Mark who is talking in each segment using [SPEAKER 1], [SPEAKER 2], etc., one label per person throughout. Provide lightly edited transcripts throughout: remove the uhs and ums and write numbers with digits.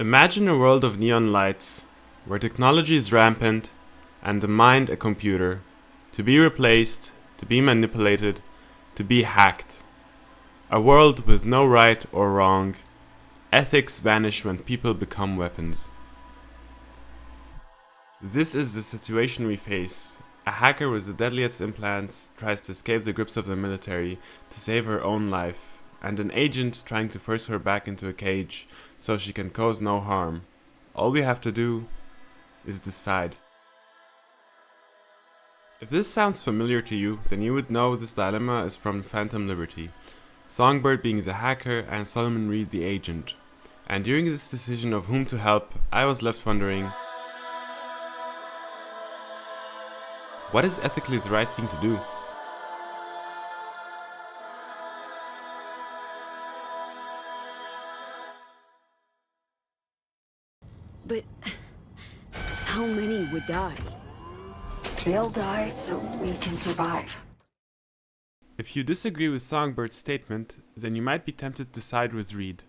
[SPEAKER 1] Imagine a world of neon lights, where technology is rampant and the mind a computer, to be replaced, to be manipulated, to be hacked. A world with no right or wrong. Ethics vanish when people become weapons. This is the situation we face. A hacker with the deadliest implants tries to escape the grips of the military to save her own life, and an agent trying to force her back into a cage so she can cause no harm. All we have to do is decide. If this sounds familiar to you, then you would know this dilemma is from Phantom Liberty, Songbird being the hacker and Solomon Reed the agent. And during this decision of whom to help, I was left wondering, what is ethically the right thing to do?
[SPEAKER 2] But how many would die?
[SPEAKER 3] They'll die so we can survive.
[SPEAKER 1] If you disagree with Songbird's statement, then you might be tempted to side with Reed.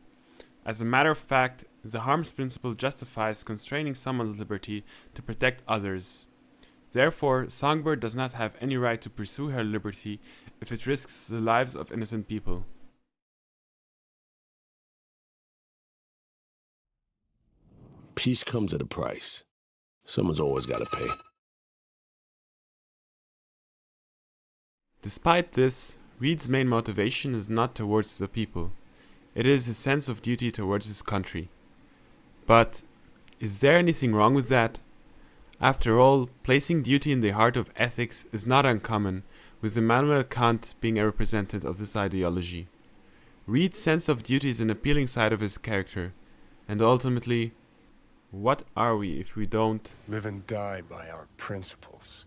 [SPEAKER 1] As a matter of fact, the harms principle justifies constraining someone's liberty to protect others. Therefore, Songbird does not have any right to pursue her liberty if it risks the lives of innocent people.
[SPEAKER 4] Peace comes at a price. Someone's always got to pay.
[SPEAKER 1] Despite this, Reed's main motivation is not towards the people. It is his sense of duty towards his country. But is there anything wrong with that? After all, placing duty in the heart of ethics is not uncommon, with Immanuel Kant being a representative of this ideology. Reed's sense of duty is an appealing side of his character, and ultimately, what are we if we don't
[SPEAKER 5] live and die by our principles?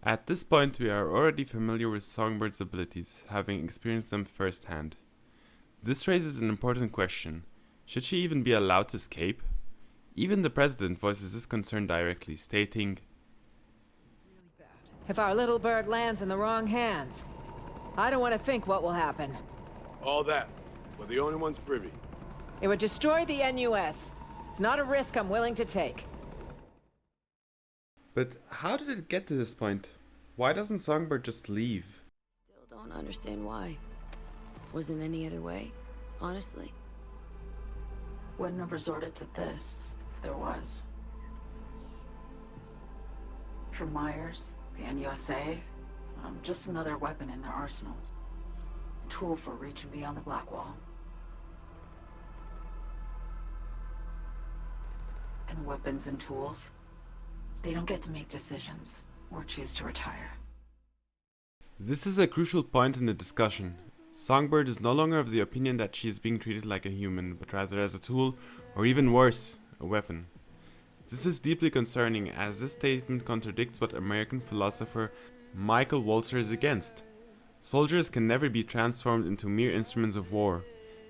[SPEAKER 1] At this point, we are already familiar with Songbird's abilities, having experienced them firsthand. This raises an important question. Should she even be allowed to escape? Even the president voices this concern directly, stating,
[SPEAKER 6] "If our little bird lands in the wrong hands, I don't want to think what will happen.
[SPEAKER 7] All that. We're the only ones privy.
[SPEAKER 6] It would destroy the NUS. It's not a risk I'm willing to take."
[SPEAKER 1] But how did it get to this point? Why doesn't Songbird just leave?
[SPEAKER 2] Still don't understand why. Wasn't any other way, honestly.
[SPEAKER 3] Wouldn't have resorted to this if there was. For Myers, the NUSA, I'm just another weapon in their arsenal. Tool for reaching beyond the Black Wall. And weapons and tools, they don't get to make decisions or choose to retire.
[SPEAKER 1] This is a crucial point in the discussion. Songbird is no longer of the opinion that she is being treated like a human, but rather as a tool, or even worse, a weapon. This is deeply concerning, as this statement contradicts what American philosopher Michael Walzer is against. Soldiers can never be transformed into mere instruments of war.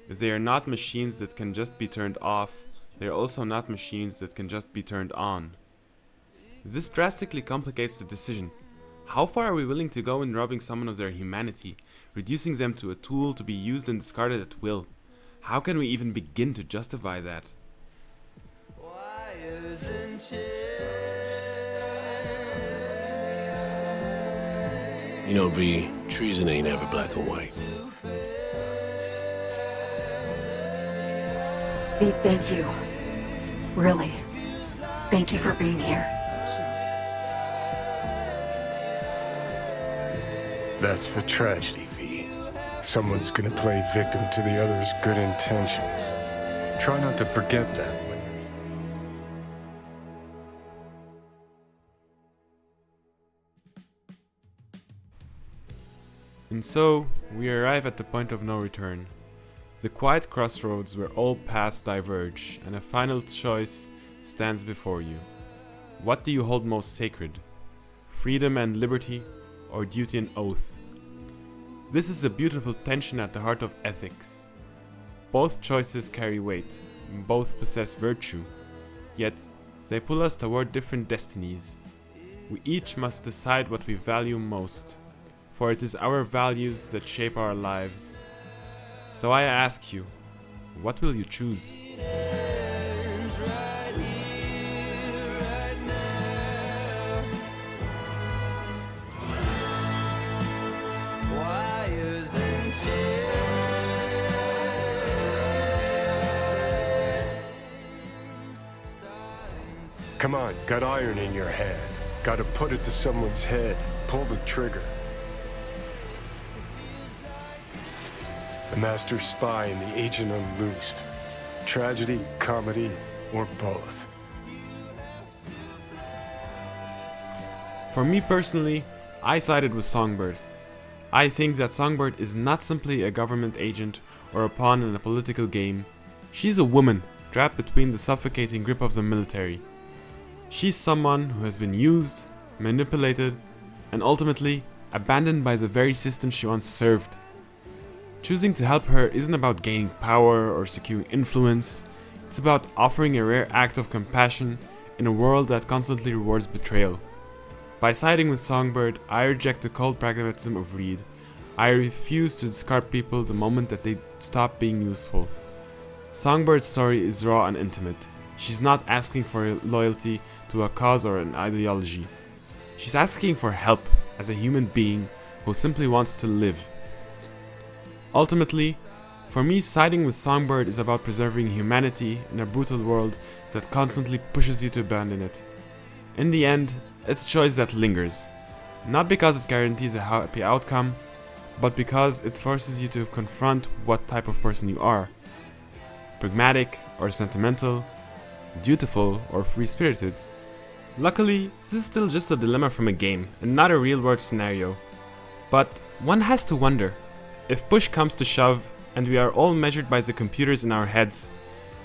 [SPEAKER 1] If they are not machines that can just be turned off, they are also not machines that can just be turned on. This drastically complicates the decision. How far are we willing to go in robbing someone of their humanity, reducing them to a tool to be used and discarded at will? How can we even begin to justify that?
[SPEAKER 4] You know, V, treason ain't ever black and white.
[SPEAKER 3] Pete, thank you. Really. Thank you for being here.
[SPEAKER 5] That's the tragedy, V. Someone's gonna play victim to the other's good intentions. Try not to forget that when
[SPEAKER 1] And so, we arrive at the point of no return. The quiet crossroads where all paths diverge, and a final choice stands before you. What do you hold most sacred? Freedom and liberty, or duty and oath? This is a beautiful tension at the heart of ethics. Both choices carry weight, both possess virtue, yet they pull us toward different destinies. We each must decide what we value most, for it is our values that shape our lives. So I ask you, What will you choose?
[SPEAKER 5] Come on, got iron in your hand. Gotta put it to someone's head. Pull the trigger. The master spy and the agent unloosed. Tragedy, comedy, or both.
[SPEAKER 1] For me personally, I sided with Songbird. I think that Songbird is not simply a government agent or a pawn in a political game. She's a woman trapped between the suffocating grip of the military. She's someone who has been used, manipulated, and ultimately abandoned by the very system she once served. Choosing to help her isn't about gaining power or securing influence, it's about offering a rare act of compassion in a world that constantly rewards betrayal. By siding with Songbird, I reject the cold pragmatism of Reed. I refuse to discard people the moment that they stop being useful. Songbird's story is raw and intimate. She's not asking for loyalty to a cause or an ideology. She's asking for help as a human being who simply wants to live. Ultimately, for me, siding with Songbird is about preserving humanity in a brutal world that constantly pushes you to abandon it. In the end, it's a choice that lingers. Not because it guarantees a happy outcome, but because it forces you to confront what type of person you are. Pragmatic or sentimental, dutiful or free-spirited. Luckily, this is still just a dilemma from a game and not a real-world scenario. But one has to wonder, if push comes to shove and we are all measured by the computers in our heads,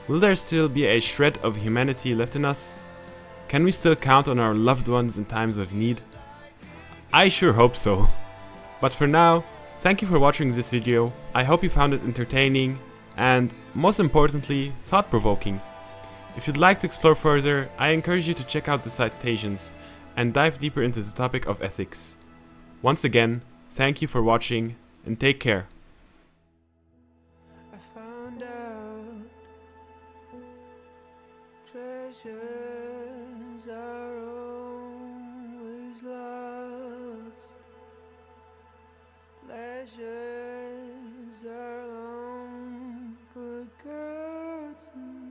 [SPEAKER 1] will there still be a shred of humanity left in us? Can we still count on our loved ones in times of need? I sure hope so. But for now, thank you for watching this video. I hope you found it entertaining and, most importantly, thought-provoking. If you'd like to explore further, I encourage you to check out the citations and dive deeper into the topic of ethics. Once again, thank you for watching and take care.
[SPEAKER 8] I found out treasures are always lost, pleasures are long forgotten.